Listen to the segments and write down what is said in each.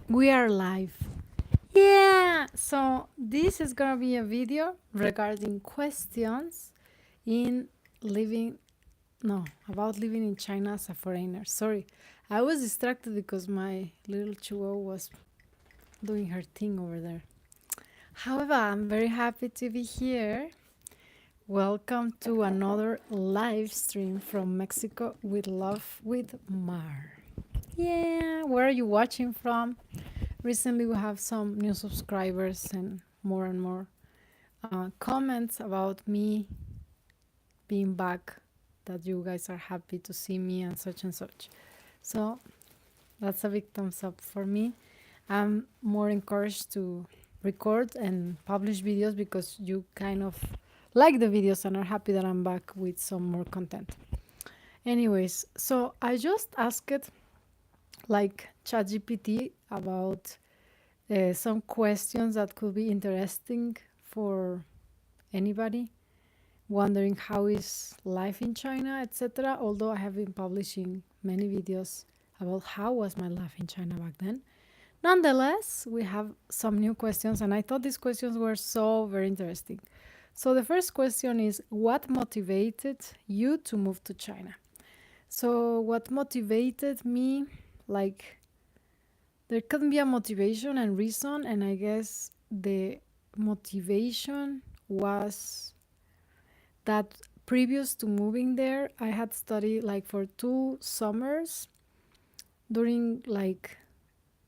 We are live. Yeah, so this is gonna be a video regarding questions in living, no, about living in China as a foreigner. Sorry, I was distracted because my little chihuahua was doing her thing over there. However, I'm very happy to be here. Welcome to another live stream from Mexico with love with Mar. Yeah, where are you watching from? Recently, we have some new subscribers and more comments about me being back, that you guys are happy to see me and such and such. So that's a big thumbs up for me. I'm more encouraged to record and publish videos because you kind of like the videos and are happy that I'm back with some more content. Anyways, so I just asked like ChatGPT about some questions that could be interesting for anybody wondering how is life in China, etc. Although I have been publishing many videos about how was my life in China back then. Nonetheless, we have some new questions, and I thought these questions were so very interesting. So the first question is, what motivated you to move to China? So what motivated me, like, there can be a motivation and reason, and I guess the motivation was that previous to moving there, I had studied like for 2 summers during like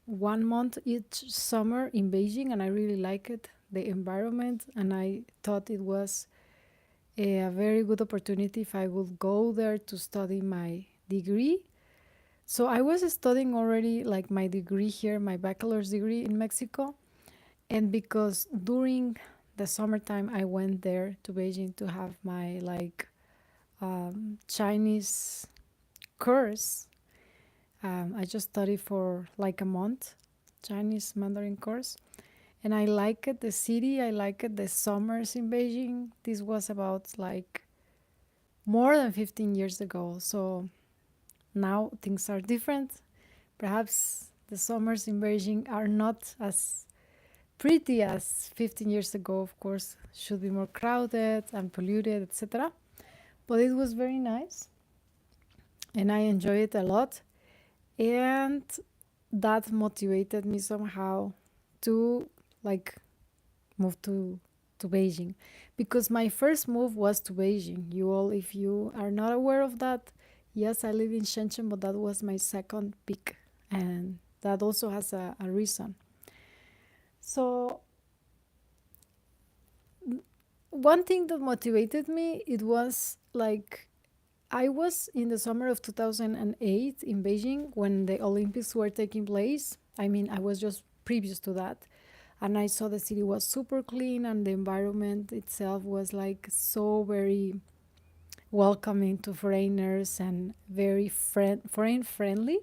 1 month each summer in Beijing, and I really liked it, the environment, and I thought it was a very good opportunity if I would go there to study my degree. So I was studying already like my degree here, my bachelor's degree in Mexico. And because during the summertime I went there to Beijing to have my like Chinese course. I just studied for like a month, Chinese Mandarin course. And I liked the city, I liked the summers in Beijing. This was about like more than 15 years ago. So now things are different. Perhaps the summers in Beijing are not as pretty as 15 years ago, of course, should be more crowded and polluted, etc. But it was very nice and I enjoyed it a lot. And that motivated me somehow to like move to Beijing, because my first move was to Beijing. You all, if you are not aware of that, yes, I live in Shenzhen, but that was my second pick, and that also has a reason. So one thing that motivated me, it was like I was in the summer of 2008 in Beijing when the Olympics were taking place. I mean, I was just previous to that, and I saw the city was super clean and the environment itself was like so very welcoming to foreigners and very foreign friendly.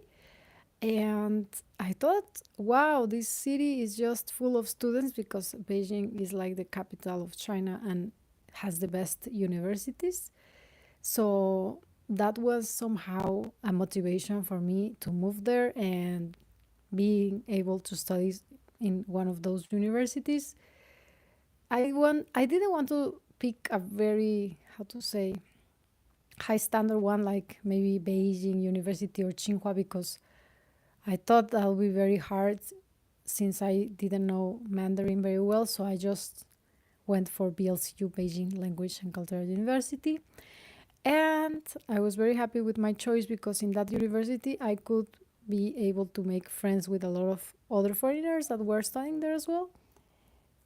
And I thought, wow, this city is just full of students because Beijing is like the capital of China and has the best universities. So that was somehow a motivation for me to move there and being able to study in one of those universities. I didn't want to pick a very, how to say, high standard one like maybe Beijing University or Tsinghua, because I thought that would be very hard since I didn't know Mandarin very well. So I just went for BLCU, Beijing Language and Cultural University. And I was very happy with my choice because in that university I could be able to make friends with a lot of other foreigners that were studying there as well.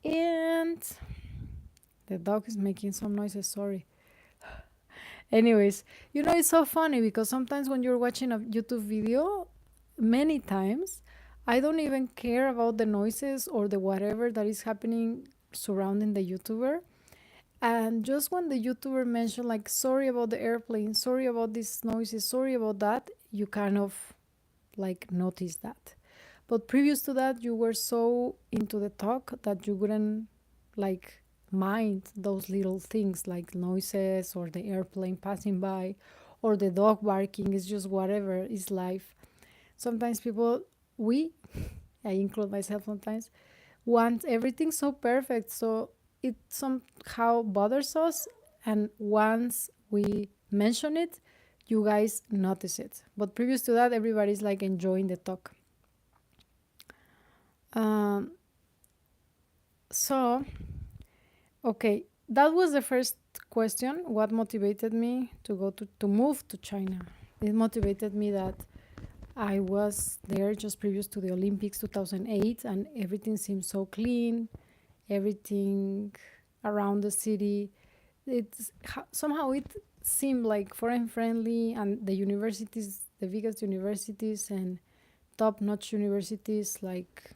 And the dog is making some noises, sorry. Anyways, it's so funny because sometimes when you're watching a YouTube video, many times I don't even care about the noises or the whatever that is happening surrounding the YouTuber. And just when the YouTuber mentioned, like, sorry about the airplane, sorry about these noises, sorry about that, you kind of like notice that. But previous to that, you were so into the talk that you wouldn't like mind those little things like noises or the airplane passing by or the dog barking. It's just whatever is life. Sometimes people, we I include myself sometimes, want everything so perfect. So it somehow bothers us. And once we mention it, you guys notice it. But previous to that, everybody's like enjoying the talk. Um, so, okay, that was the first question. What motivated me to move to China? It motivated me that I was there just previous to the Olympics 2008, and everything seemed so clean. Everything around the city, somehow it seemed like foreign friendly, and the universities, the biggest universities and top-notch universities, like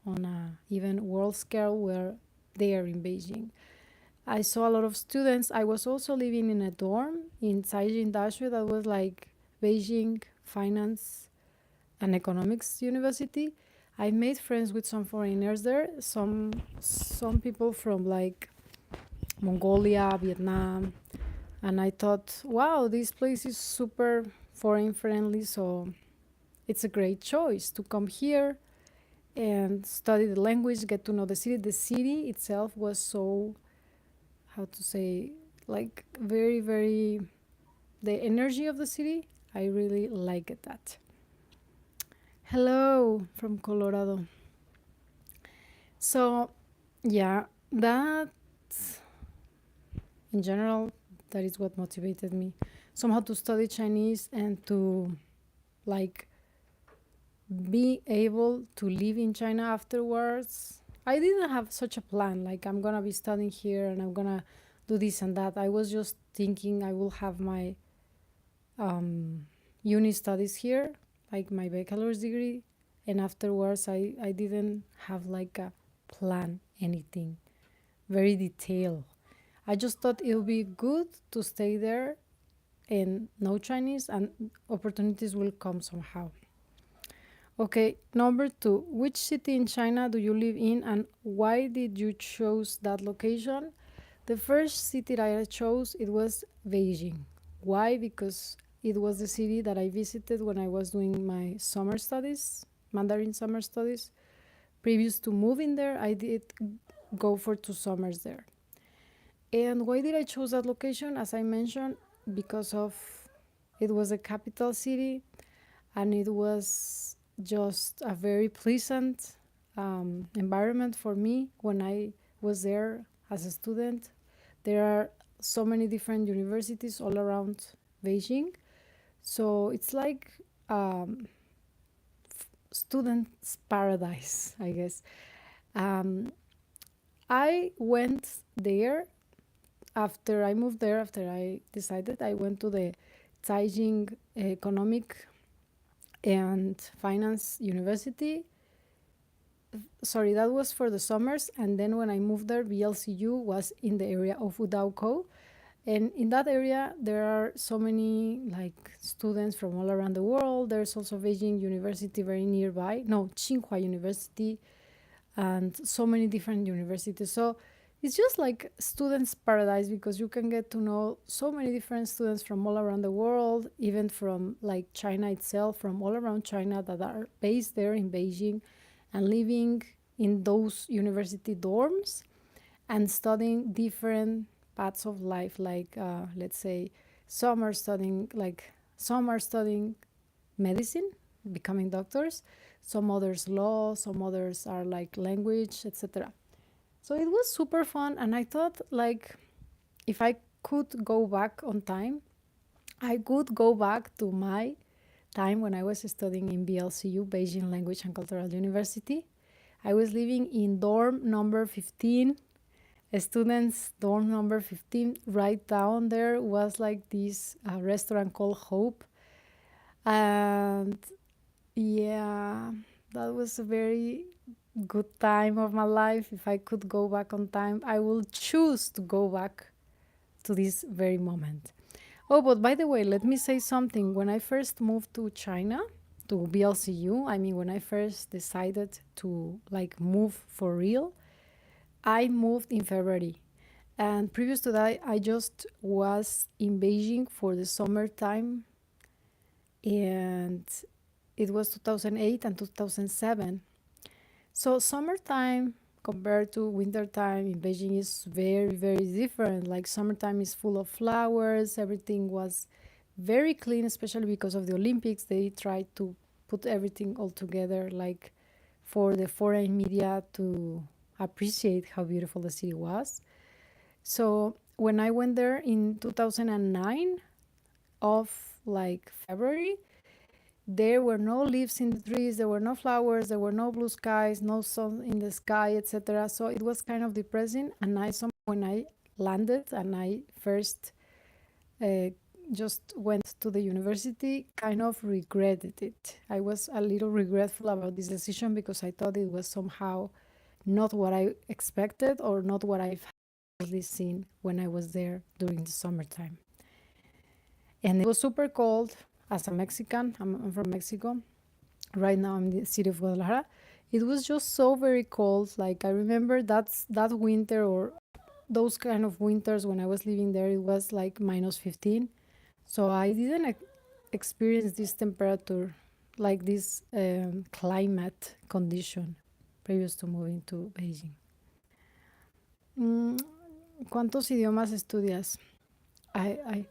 on a even world scale, were there in Beijing. I saw a lot of students. I was also living in a dorm in Caijing Daxue, that was like Beijing Finance and Economics University. I made friends with some foreigners there, some people from like Mongolia, Vietnam, and I thought, wow, this place is super foreign friendly, so it's a great choice to come here and study the language, get to know the city. The city itself was so, how to say, like very, very, the energy of the city, I really liked that. Hello from Colorado. So, yeah, that in general, that is what motivated me somehow to study Chinese and to like be able to live in China afterwards. I didn't have such a plan, like I'm gonna be studying here and I'm gonna do this and that. I was just thinking I will have my uni studies here, like my bachelor's degree, and afterwards I didn't have like a plan, anything very detailed. I just thought it would be good to stay there and know Chinese, and opportunities will come somehow. Okay, number 2. Which city in China do you live in, and why did you choose that location? The first city that I chose, it was Beijing. Why? Because it was the city that I visited when I was doing my summer studies, Mandarin summer studies. Previous to moving there, I did go for 2 summers there. And why did I choose that location? As I mentioned, because of it was a capital city, and it was just a very pleasant environment for me when I was there as a student. There are so many different universities all around Beijing, so it's like students' paradise, I guess. Um, I went there after I moved there. After I decided, I went to the Caijing Economic and Finance University. Sorry, that was for the summers. And then when I moved there, BLCU was in the area of Udauco. And in that area, there are so many like students from all around the world. There's also Beijing University very nearby. No, Tsinghua University, and so many different universities. So it's just like students' paradise, because you can get to know so many different students from all around the world, even from like China itself, from all around China, that are based there in Beijing and living in those university dorms and studying different paths of life. Like let's say some are studying medicine, becoming doctors, some others law, some others are like language, etc. So it was super fun, and I thought, like, if I could go back on time, I could go back to my time when I was studying in BLCU, Beijing Language and Cultural University. I was living in dorm number 15, students dorm number 15. Right down there was like this restaurant called Hope. And yeah, that was a very good time of my life. If I could go back on time, I will choose to go back to this very moment. Oh, but by the way, let me say something. When I first moved to China, to BLCU, I mean, when I first decided to like move for real, I moved in February. And previous to that, I just was in Beijing for the summertime, and it was 2008 and 2007. So summertime compared to wintertime in Beijing is very, very different. Like summertime is full of flowers, everything was very clean, especially because of the Olympics. They tried to put everything all together, like for the foreign media to appreciate how beautiful the city was. So when I went there in 2009 of like February, there were no leaves in the trees, there were no flowers, there were no blue skies, no sun in the sky, etc. So it was kind of depressing. And when I landed and I first uh, just went to the university, kind of regretted it. I was a little regretful about this decision because I thought it was somehow not what I expected or not what I've really seen when I was there during the summertime. And it was super cold. As a Mexican, I'm from Mexico. Right now I'm in the city of Guadalajara. It was just so very cold. Like I remember that winter or those kind of winters when I was living there, it was like minus 15. So I didn't experience this temperature, like this climate condition previous to moving to Beijing. Mm, ¿Cuántos idiomas estudias? I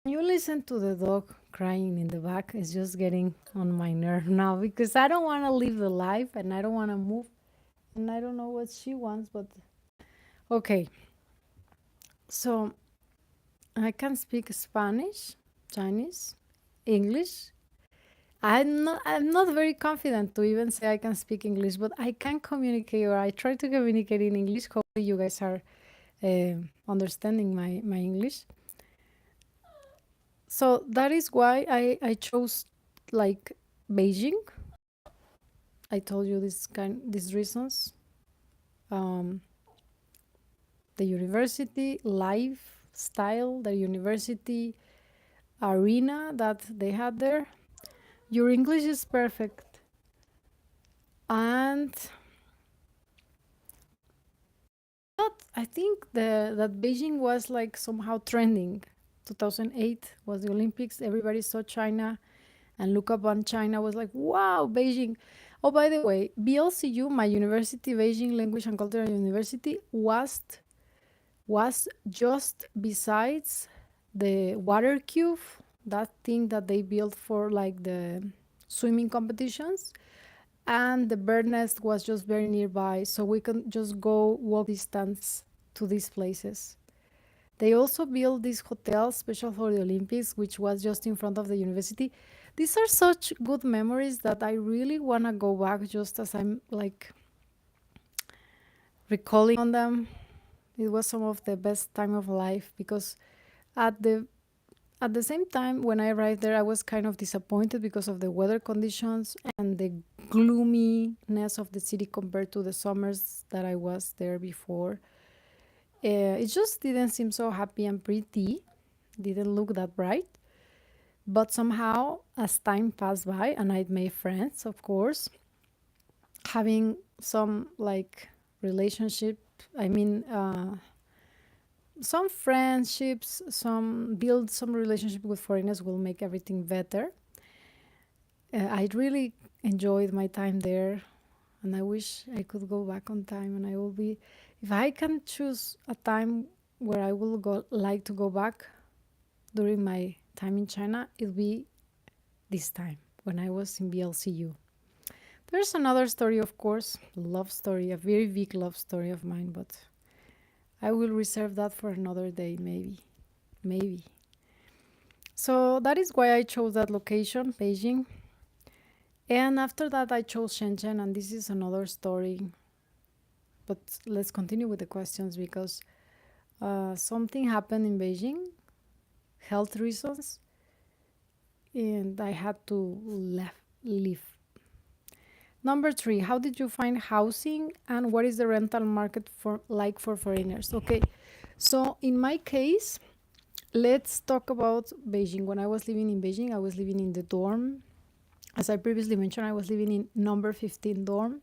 You listen to the dog crying in the back. It's just getting on my nerve now because I don't want to live the life and I don't want to move and I don't know what she wants, but okay. So I can speak Spanish, Chinese, English. I'm not very confident to even say I can speak English, but I can communicate or I try to communicate in English. Hopefully you guys are understanding my English. So that is why I chose like Beijing. I told you these reasons. Um, the university lifestyle, the university arena that they had there. Your English is perfect, and I think that Beijing was like somehow trending. 2008 was the Olympics. Everybody saw China and look up on China was like, wow, Beijing. Oh, by the way, BLCU, my university, Beijing Language and Cultural University, was just besides the water cube, that thing that they built for like the swimming competitions, and the bird nest was just very nearby, so we can just go walk distance to these places. They also built this hotel special for the Olympics, which was just in front of the university. These are such good memories that I really want to go back just as I'm like recalling on them. It was some of the best time of life because at the at the same time when I arrived there I was kind of disappointed because of the weather conditions and the gloominess of the city compared to the summers that I was there before. It just didn't seem so happy and pretty, didn't look that bright. But somehow, as time passed by and I made friends, of course, having some like relationship, I mean, some friendships, some build some relationship with foreigners will make everything better. I really enjoyed my time there, and I wish I could go back on time. And I will be, if I can choose a time where I will go like to go back during my time in China, it'll be this time when I was in BLCU. There's another story, of course, love story, a very big love story of mine, but I will reserve that for another day, maybe. Maybe. So that is why I chose that location, Beijing. And after that, I chose Shenzhen, and this is another story. But let's continue with the questions because something happened in Beijing, health reasons, and I had to leave. Number 3, how did you find housing and what is the rental market for foreigners? Okay, so in my case, let's talk about Beijing. When I was living in Beijing, I was living in the dorm. As I previously mentioned, I was living in number 15 dorm.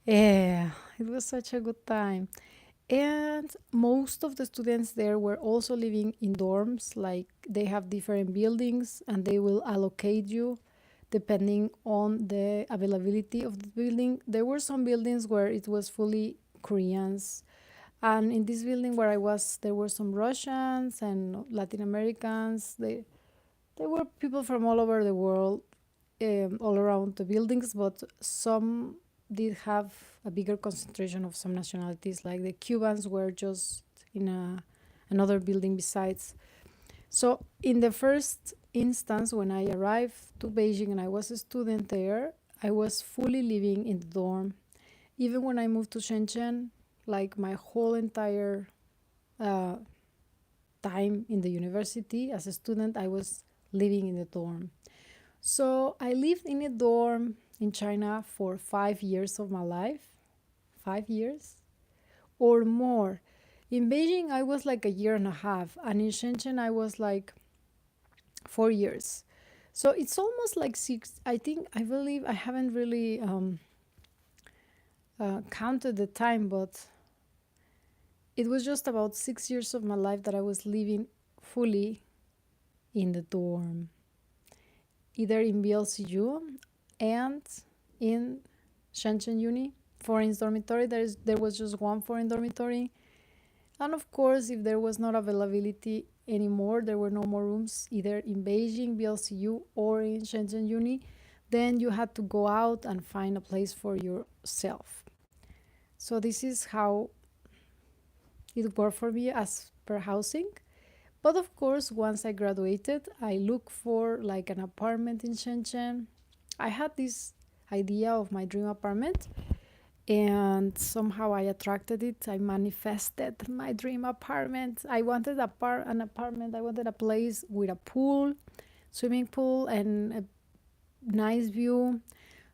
Yeah, it was such a good time. And most of the students there were also living in dorms, like they have different buildings and they will allocate you depending on the availability of the building. There were some buildings where it was fully Koreans, and in this building where I was, there were some Russians and Latin Americans. There were people from all over the world, all around the buildings, but some did have a bigger concentration of some nationalities, like the Cubans were just in another building besides. So in the first instance, when I arrived to Beijing and I was a student there, I was fully living in the dorm. Even when I moved to Shenzhen, like my whole entire uh, time in the university as a student, I was living in the dorm. So I lived in a dorm in China for 5 years of my life, 5 years or more. In Beijing, I was like a year and a half, and in Shenzhen, I was like 4 years. So it's almost like six. I believe I haven't really counted the time, but it was just about 6 years of my life that I was living fully in the dorm, either in BLCU and in Shenzhen Uni foreign dormitory. There was just one foreign dormitory, and of course, if there was not availability anymore, there were no more rooms either in Beijing BLCU or in Shenzhen Uni, then you had to go out and find a place for yourself. So this is how it worked for me as per housing. But of course, once I graduated, I looked for like an apartment in Shenzhen. I had this idea of my dream apartment, and somehow I attracted it. I manifested my dream apartment. I wanted an apartment. I wanted a place with a pool, swimming pool, and a nice view.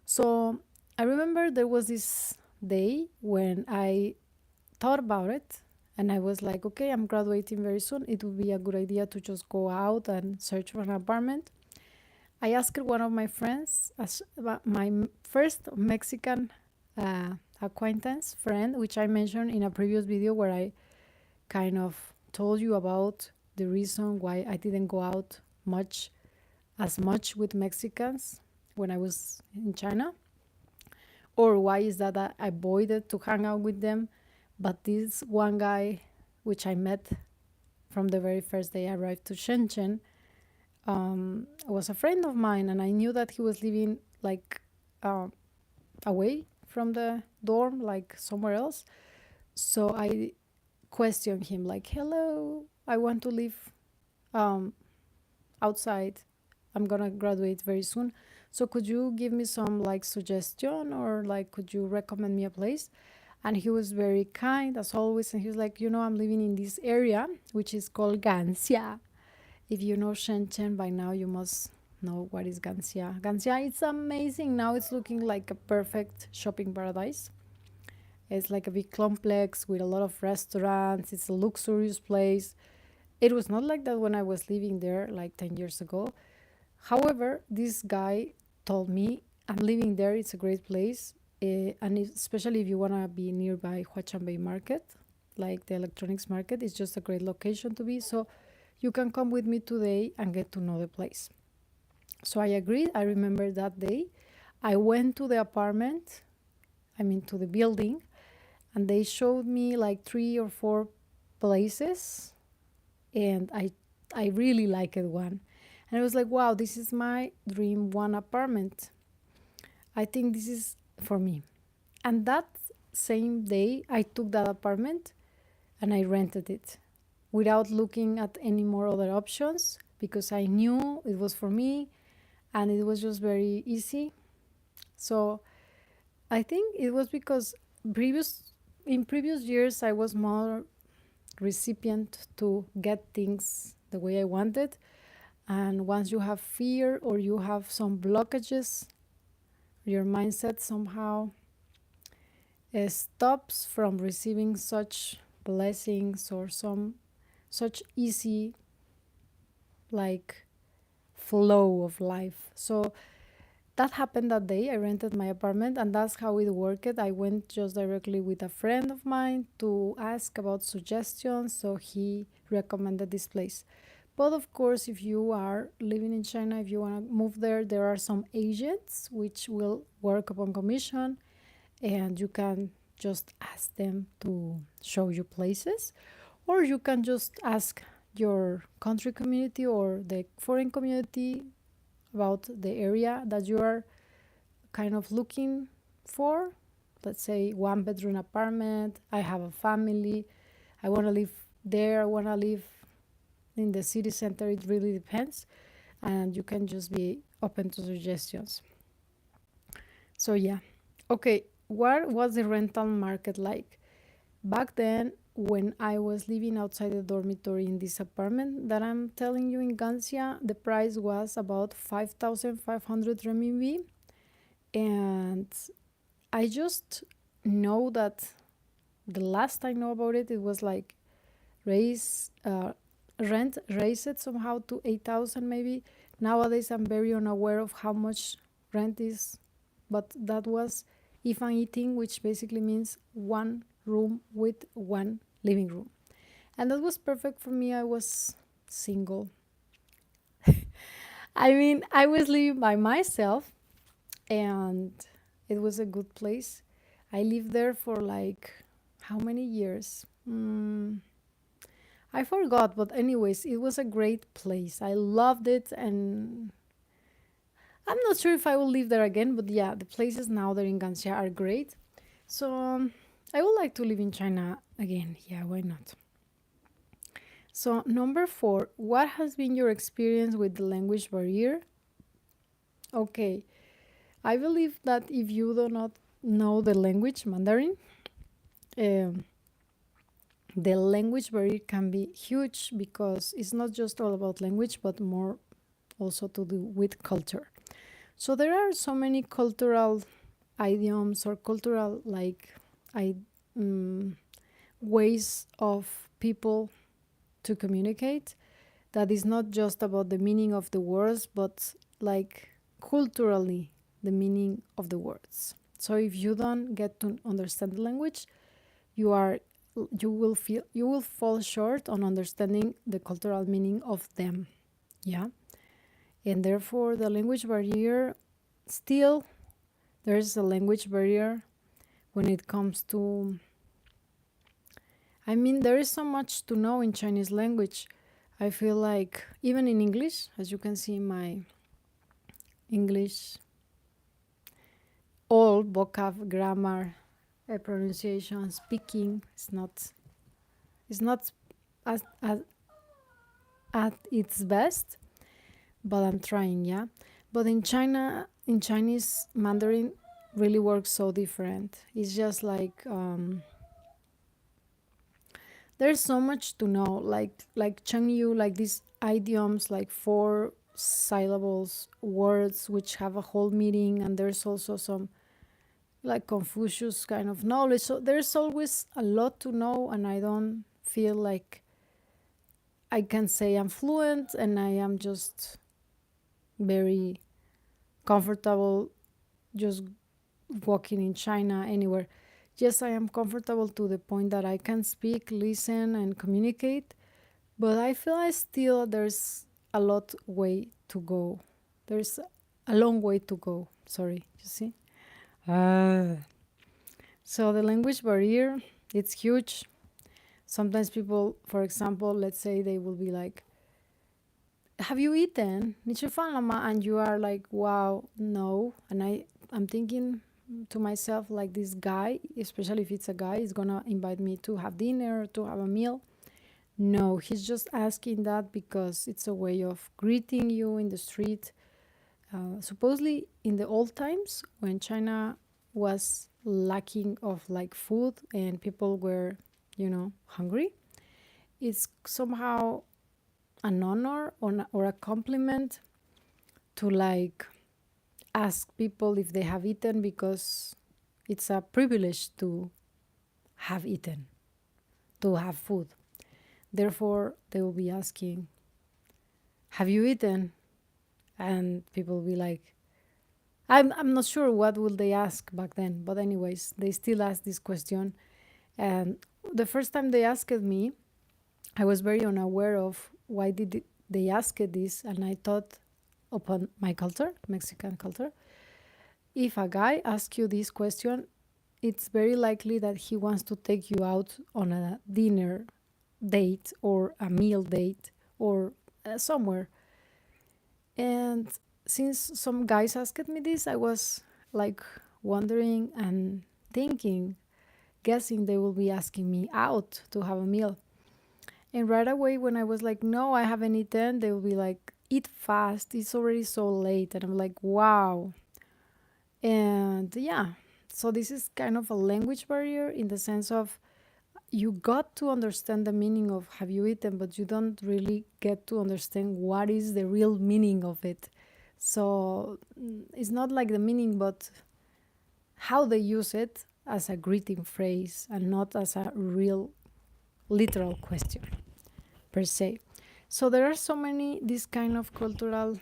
So I remember there was this day when I thought about it, and I was like, okay, I'm graduating very soon. It would be a good idea to just go out and search for an apartment. I asked one of my friends, my first Mexican acquaintance friend, which I mentioned in a previous video where I kind of told you about the reason why I didn't go out as much with Mexicans when I was in China, or why is that I avoided to hang out with them. But this one guy, which I met from the very first day I arrived to Shenzhen, was a friend of mine, and I knew that he was living like away from the dorm, like somewhere else. So I questioned him, like, "Hello, I want to live outside. I'm gonna graduate very soon. So could you give me some like suggestion, or like could you recommend me a place?" And he was very kind as always, and he was like, I'm living in this area which is called Ganxia. If you know Shenzhen by now, you must know what is Ganxia. Ganxia, it's amazing. Now it's looking like a perfect shopping paradise. It's like a big complex with a lot of restaurants. It's a luxurious place. It was not like that when I was living there like 10 years ago. However, this guy told me, I'm living there, it's a great place. And especially if you want to be nearby Huachanbei Market, like the electronics market, it's just a great location to be. So you can come with me today and get to know the place. So I agreed. I remember that day. I went to the apartment, to the building, and they showed me like 3 or 4 places, and I really liked one. And I was like, wow, this is my dream one apartment. I think this is for me. And that same day, I took that apartment and I rented it without looking at any more other options, because I knew it was for me and it was just very easy. So I think it was because in previous years I was more recipient to get things the way I wanted. And once you have fear or you have some blockages, your mindset somehow stops from receiving such blessings or such easy like flow of life. So that happened that day. I rented my apartment, and that's how it worked. I went just directly with a friend of mine to ask about suggestions, so he recommended this place. But of course, if you are living in China, if you want to move there, there are some agents which will work upon commission, and you can just ask them to show you places, or you can just ask your country community or the foreign community about the area that you are kind of looking for. Let's say one bedroom apartment, I have a family, I want to live there, I want to live in the city center. It really depends, and you can just be open to suggestions. So yeah. Okay, what was the rental market like back then when I was living outside the dormitory in this apartment that I'm telling you in Gancia? The price was about 5,500 renminbi, and I just know that the last I know about it, it was like raise rent raised it somehow to 8,000 maybe. Nowadays, I'm very unaware of how much rent is, but that was if I'm eating, which basically means one room with one living room. And that was perfect for me. I was single. I mean, I was living by myself, and it was a good place. I lived there for like how many years? I forgot, but anyways, it was a great place. I loved it, and I'm not sure if I will live there again, but yeah, the places now there in Ganxia are great. So I would like to live in China again. Yeah, why not? So number 4, what has been your experience with the language barrier? Okay, I believe that if you do not know the language Mandarin, um, the language barrier can be huge because it's not just all about language, but more also to do with culture. So there are so many cultural idioms or cultural I um, ways of people to communicate that is not just about the meaning of the words, but like culturally the meaning of the words. So if you don't get to understand the language, you are you will fall short on understanding the cultural meaning of them. Yeah. And therefore the language barrier, still there's a language barrier when it comes to, I mean, there is so much to know in Chinese language. I feel like even in English, as you can see in my English, all vocab, grammar, pronunciation, speaking is not as at its best, but I'm trying, yeah. But in China, in Chinese, Mandarin really works so different. It's just like there's so much to know, like Chengyu, like these idioms, like 4 syllables words which have a whole meaning, and there's also some like Confucius kind of knowledge. So there's always a lot to know, and I don't feel like I can say I'm fluent and I am just very comfortable just walking in China anywhere. Yes, I am comfortable to the point that I can speak, listen, and communicate, but I feel I still there's a lot way to go. There's a long way to go. Sorry, you see. So the language barrier, it's huge. Sometimes people, for example, let's say they will be like, "Have you eaten?" And you are like, "Wow, no." And I'm thinking to myself like, this guy, especially if it's a guy, is gonna invite me to have dinner, to have a meal. No, he's just asking that because it's a way of greeting you in the street. Supposedly in the old times when China was lacking of like food and people were, hungry, it's somehow an honor or a compliment to like ask people if they have eaten, because it's a privilege to have eaten, to have food. Therefore, they will be asking, "Have you eaten?" And people will be like, I'm not sure what would they ask back then, but anyways, they still ask this question. And the first time they asked me, I was very unaware of why they asked this, and I thought upon my culture, Mexican culture, if a guy asks you this question, it's very likely that he wants to take you out on a dinner date or a meal date or somewhere. And since some guys asked me this, I was like wondering and thinking, guessing they will be asking me out to have a meal. And right away, when I was like, no, I haven't eaten, they will be like, eat fast. It's already so late. And I'm like, wow. And yeah, so this is kind of a language barrier in the sense of you got to understand the meaning of have you eaten, but you don't really get to understand what is the real meaning of it. So it's not like the meaning, but how they use it as a greeting phrase and not as a real literal question per se. So there are so many this kind of cultural,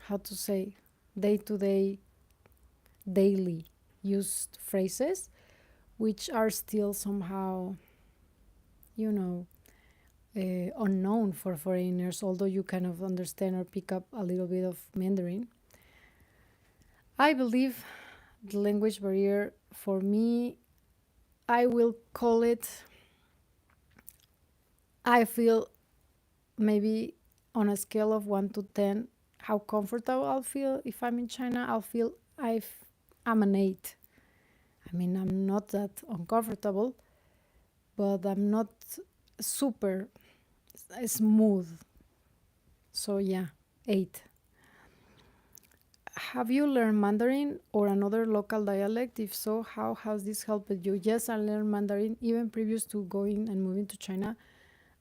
how to say, day to day, daily used phrases, which are still somehow, you know, unknown for foreigners, although you kind of understand or pick up a little bit of Mandarin. I believe the language barrier for me, I will call it, I feel maybe on a scale of 1 to 10, how comfortable I'll feel if I'm in China, I'll feel I'm an 8. I mean, I'm not that uncomfortable, but I'm not super smooth. So yeah, 8. Have you learned Mandarin or another local dialect? If so, how has this helped you? Yes, I learned Mandarin even previous to going and moving to China.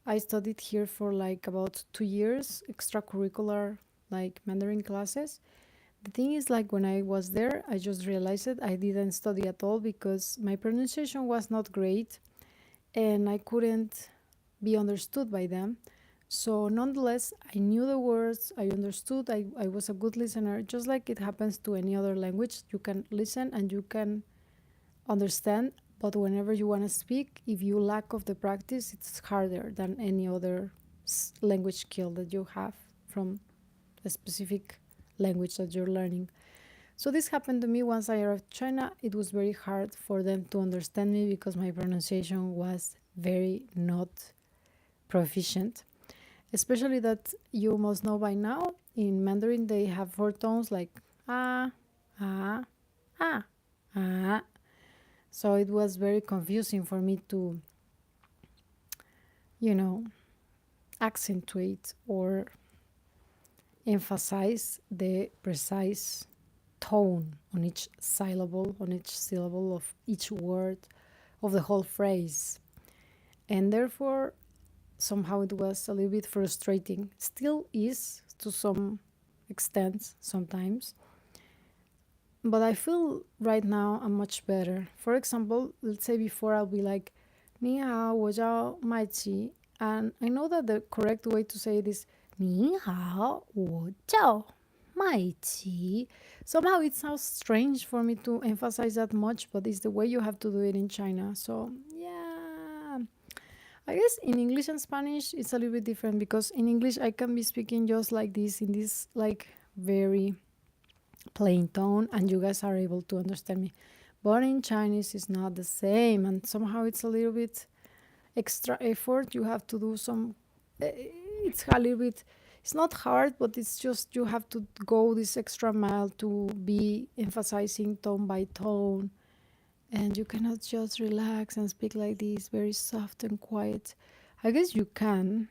I studied here for like about 2 years, extracurricular like Mandarin classes. The thing is, like when I was there, I just realized it. I didn't study at all because my pronunciation was not great and I couldn't be understood by them. So, nonetheless, I knew the words, I understood, I was a good listener, just like it happens to any other language. You can listen and you can understand, but whenever you want to speak, if you lack of the practice, it's harder than any other language skill that you have from a specific language that you're learning. So this happened to me once I arrived to China. It was very hard for them to understand me because my pronunciation was very not proficient. Especially that you must know by now, in Mandarin they have 4 tones like ah, ah, ah, ah. So it was very confusing for me to, you know, accentuate or emphasize the precise tone on each syllable, on each syllable of each word of the whole phrase. And therefore, somehow it was a little bit frustrating. Still is to some extent sometimes. But I feel right now I'm much better. For example, let's say before I'll be like, 你好,我叫麦琪. And I know that the correct way to say it is 你好,我叫麦琪. Somehow it sounds strange for me to emphasize that much, but it's the way you have to do it in China. So yeah, I guess in English and Spanish it's a little bit different because in English I can be speaking just like this in this like very plain tone and you guys are able to understand me. But in Chinese it's not the same and somehow it's a little bit extra effort. You have to do some, it's a little bit, it's not hard, but it's just you have to go this extra mile to be emphasizing tone by tone. And you cannot just relax and speak like this, very soft and quiet. I guess you can.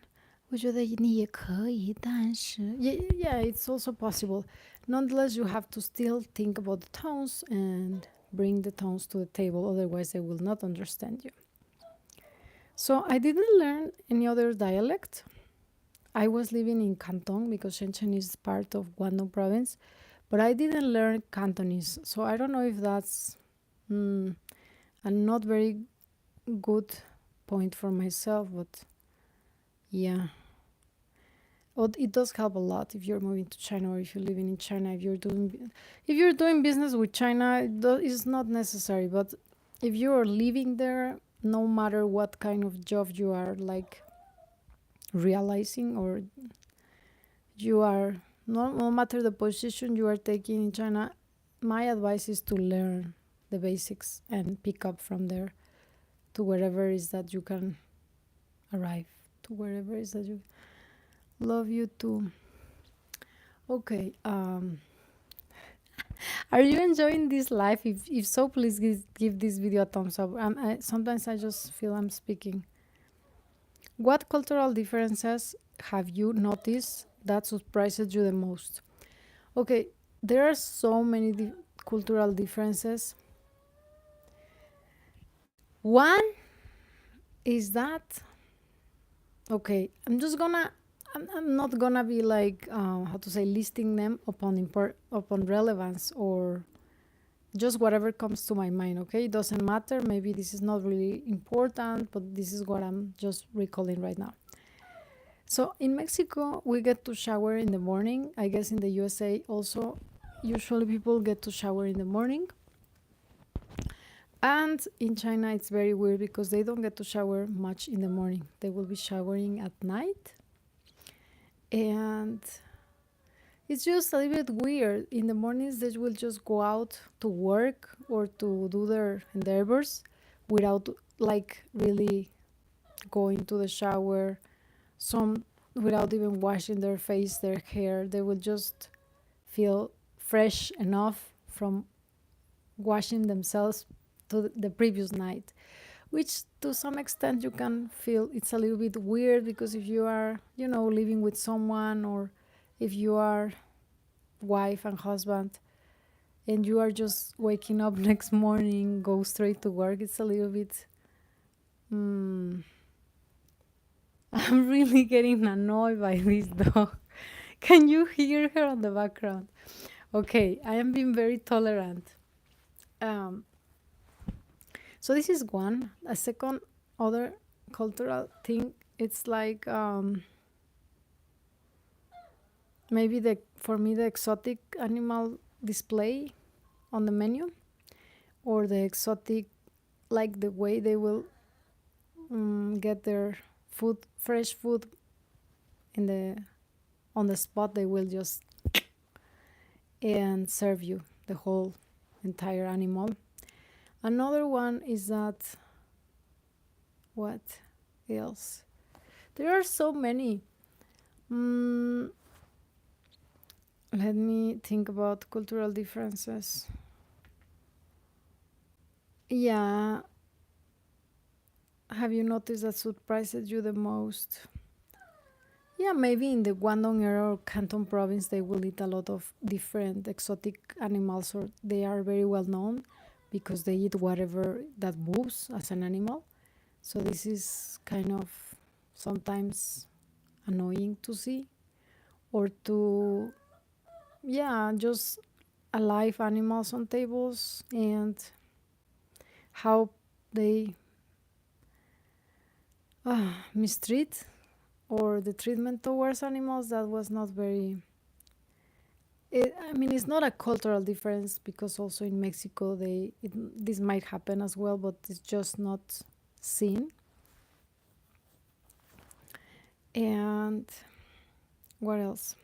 我觉得你也可以，但是 yeah, it's also possible. Nonetheless, you have to still think about the tones and bring the tones to the table, otherwise they will not understand you. So I didn't learn any other dialect. I was living in Canton because Shenzhen is part of Guangdong province, but I didn't learn Cantonese. So I don't know if that's a not very good point for myself, but yeah. But it does help a lot if you're moving to China or if you're living in China. If you're doing business with China, it's not necessary. But if you are living there, no matter what kind of job you are like realizing, or you are, no matter the position you are taking in China, my advice is to learn the basics and pick up from there to wherever is that you can arrive, to wherever is that you love you too. Okay, are you enjoying this life? If so, please give this video a thumbs up. Sometimes I just feel I'm speaking. What cultural differences have you noticed that surprises you the most? Okay, there are so many cultural differences. One is that, okay, I'm not gonna be like, how to say, listing them upon relevance, or just whatever comes to my mind. Okay, it doesn't matter, maybe this is not really important, but this is what I'm just recalling right now. So in Mexico, we get to shower in the morning. I guess in the USA also, usually people get to shower in the morning. And in China, it's very weird because they don't get to shower much in the morning. They will be showering at night. And it's just a little bit weird. In the mornings, they will just go out to work or to do their endeavors without like really going to the shower. Some without even washing their face, their hair. They will just feel fresh enough from washing themselves to the previous night, which to some extent you can feel it's a little bit weird, because if you are, living with someone, or if you are wife and husband and you are just waking up next morning, go straight to work, it's a little bit, I'm really getting annoyed by this dog. Can you hear her on the background? Okay, I am being very tolerant. um, So this is one. A second other cultural thing, it's like, maybe for me the exotic animal display on the menu, or the exotic, like the way they will get their food, fresh food on the spot. They will just and serve you the whole entire animal. Another one is that, what else? There are so many. Let me think about cultural differences. Yeah. Have you noticed that surprises you the most? Yeah, maybe in the Guangdong area or Canton province, they will eat a lot of different exotic animals, or they are very well known because they eat whatever that moves as an animal. So this is kind of sometimes annoying to see, or to, yeah, just alive animals on tables, and how they mistreat, or the treatment towards animals, that was not very, I mean, it's not a cultural difference, because also in Mexico this might happen as well, but it's just not seen. And what else?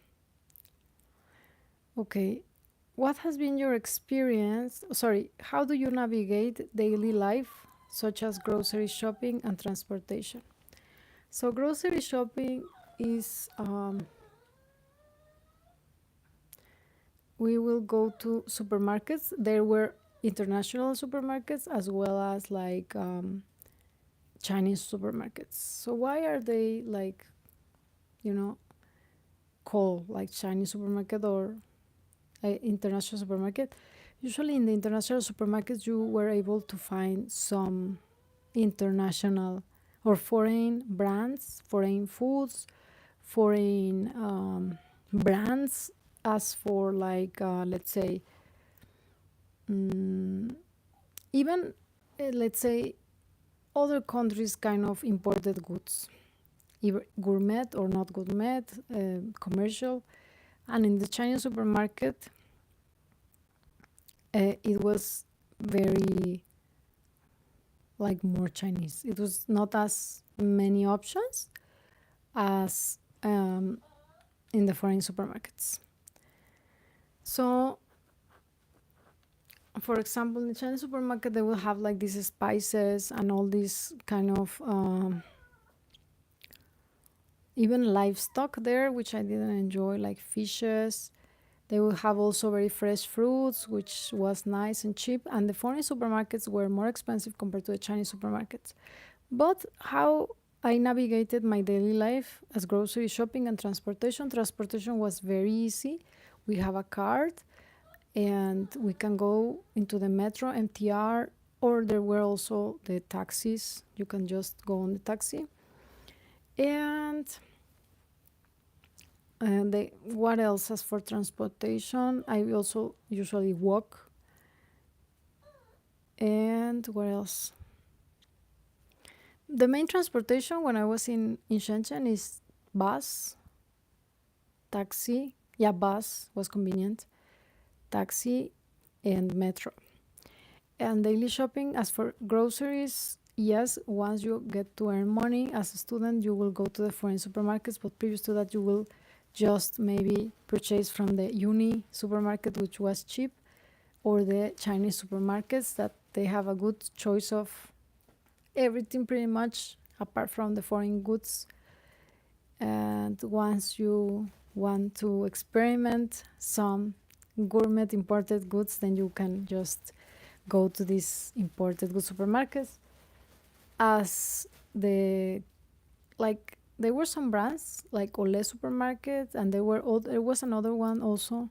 Okay, what has been your experience? Sorry, how do you navigate daily life, such as grocery shopping and transportation? So, grocery shopping is, we will go to supermarkets. There were international supermarkets as well as like, Chinese supermarkets. So, why are they like, you know, called like Chinese supermarket or international supermarket? Usually in the international supermarkets, you were able to find some international or foreign brands, foreign foods, foreign brands, as for like, let's say, even, let's say, other countries kind of imported goods, either gourmet or not gourmet, commercial. And in the Chinese supermarket, it was very like more Chinese. It was not as many options, as in the foreign supermarkets. So, for example, in the Chinese supermarket, they will have like these spices and all these kind of even livestock there, which I didn't enjoy, like fishes. They will have also very fresh fruits, which was nice and cheap. And the foreign supermarkets were more expensive compared to the Chinese supermarkets. But how I navigated my daily life as grocery shopping and transportation. Transportation was very easy. We have a card and we can go into the metro, MTR, or there were also the taxis. You can just go on the taxi. And what else? As for transportation, I also usually walk. And what else? The main transportation when I was in Shenzhen is bus, taxi. Yeah, bus was convenient. Taxi and metro. And daily shopping, as for groceries, yes, once you get to earn money as a student, you will go to the foreign supermarkets, but previous to that, you will just maybe purchase from the uni supermarket, which was cheap, or the Chinese supermarkets that they have a good choice of everything pretty much apart from the foreign goods. And once you want to experiment some gourmet imported goods, then you can just go to these imported goods supermarkets. As the like there were some brands like Ole supermarket, and there was another one also,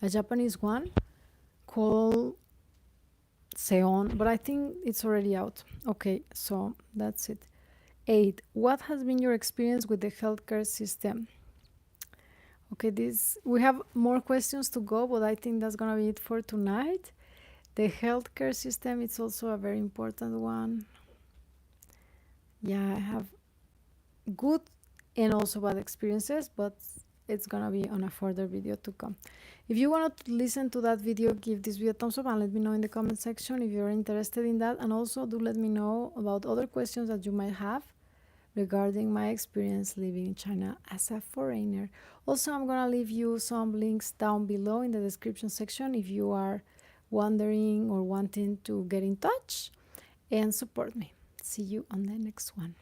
a Japanese one called Seon, but I think it's already out. Okay, so that's it. 8. What has been your experience with the healthcare system? Okay, we have more questions to go, but I think that's gonna be it for tonight. The healthcare system is also a very important one. Yeah, I have good and also bad experiences, but it's gonna be on a further video to come. If you want to listen to that video, give this video a thumbs up and let me know in the comment section if you're interested in that. And also do let me know about other questions that you might have regarding my experience living in China as a foreigner. Also, I'm gonna leave you some links down below in the description section if you are wondering or wanting to get in touch and support me. See you on the next one.